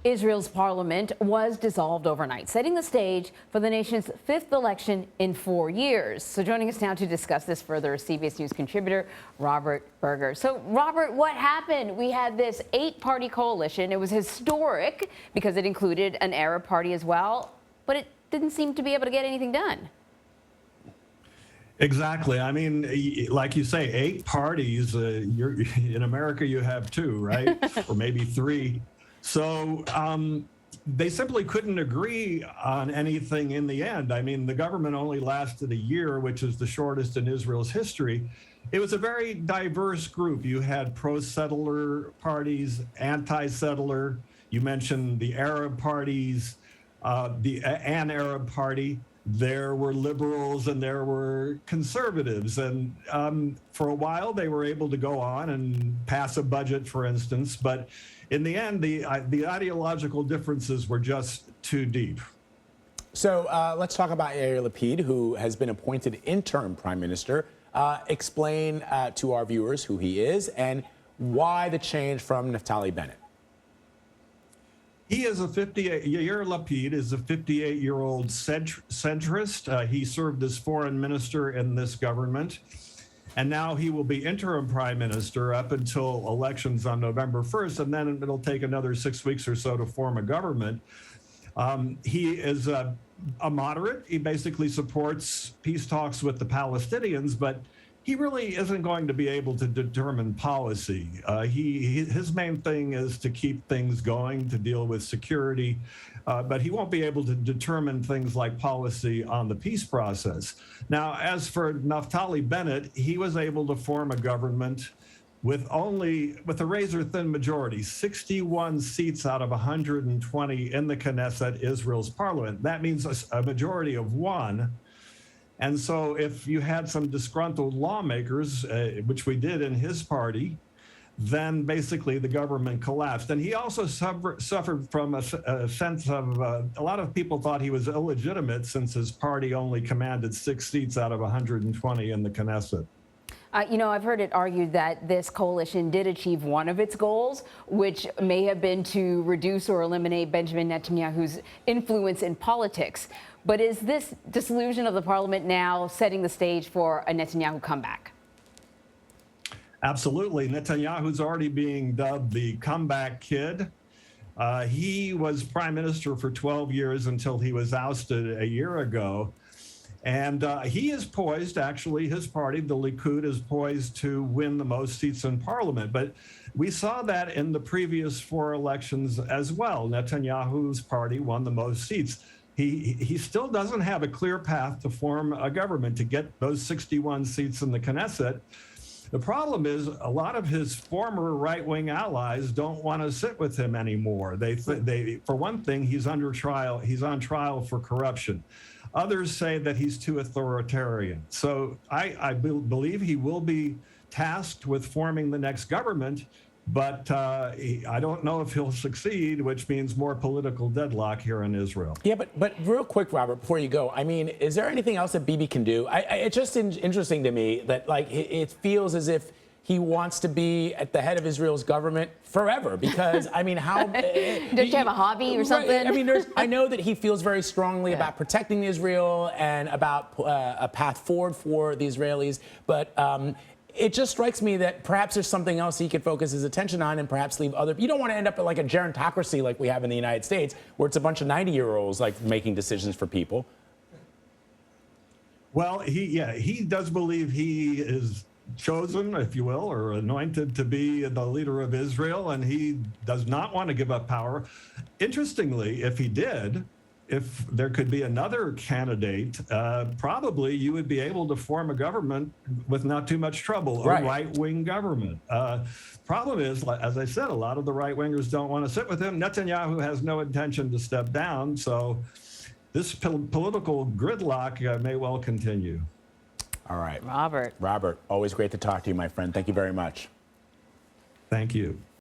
Israel's parliament was dissolved overnight, setting the stage for the nation's fifth election in 4 years. So joining us now to discuss this further is CBS News contributor Robert Berger. So Robert, what happened? We had this 8-party coalition. It was historic because it included an Arab party as well, but it didn't seem to be able to get anything done. Exactly. I mean, like you say, 8 parties. In America, you have 2, right? Or maybe 3. So they simply couldn't agree on anything in the end. I mean, the government only lasted a year, which is the shortest in Israel's history. It was a very diverse group. You had pro-settler parties, anti-settler. You mentioned the Arab parties, an Arab party. There were liberals and there were conservatives. And for a while, they were able to go on and pass a budget, for instance. But in the end, the ideological differences were just too deep. So let's talk about Yair Lapid, who has been appointed interim prime minister. Explain to our viewers who he is and why the change from Naftali Bennett. Yair Lapid is a 58-year-old centrist. He served as foreign minister in this government, and now he will be interim prime minister up until elections on November 1st, and then it'll take another 6 weeks or so to form a government. He is a moderate. He basically supports peace talks with the Palestinians, but he really isn't going to be able to determine policy. His main thing is to keep things going, to deal with security, but he won't be able to determine things like policy on the peace process. Now, as for Naftali Bennett, he was able to form a government with a razor-thin majority, 61 seats out of 120 in the Knesset, Israel's parliament. That means a majority of 1. And so if you had some disgruntled lawmakers, which we did in his party, then basically the government collapsed. And he also suffered from a sense of, a lot of people thought he was illegitimate since his party only commanded 6 seats out of 120 in the Knesset. You know, I've heard it argued that this coalition did achieve one of its goals, which may have been to reduce or eliminate Benjamin Netanyahu's influence in politics. But is this dissolution of the parliament now setting the stage for a Netanyahu comeback? Absolutely. Netanyahu's already being dubbed the comeback kid. He was prime minister for 12 years until he was ousted a year ago. And he is poised, actually, his party, the Likud, is poised to win the most seats in parliament. But we saw that in the previous 4 elections as well. Netanyahu's party won the most seats. He still doesn't have a clear path to form a government to get those 61 seats in the Knesset. The problem is a lot of his former right-wing allies don't want to sit with him anymore. For one thing, he's under trial. He's on trial for corruption. Others say that he's too authoritarian. So I believe he will be tasked with forming the next government, but I don't know if he'll succeed, which means more political deadlock here in Israel. Yeah, but real quick, Robert, before you go, I mean, is there anything else that Bibi can do? It's just interesting to me that, like, it feels as if he wants to be at the head of Israel's government forever, because, I mean, how... Does he have a hobby or something? Right, I mean, I know that he feels very strongly about protecting Israel and about a path forward for the Israelis, but it just strikes me that perhaps there's something else he could focus his attention on and perhaps leave other... You don't want to end up at like a gerontocracy like we have in the United States, where it's a bunch of 90-year-olds like making decisions for people. Well, he does believe he is chosen, if you will, or anointed to be the leader of Israel, and he does not want to give up power. Interestingly, if he did, if there could be another candidate, probably you would be able to form a government with not too much trouble, a right-wing government. Problem is, as I said, a lot of the right-wingers don't want to sit with him. Netanyahu has no intention to step down, so this political gridlock may well continue. All right. Robert, always great to talk to you, my friend. Thank you very much. Thank you.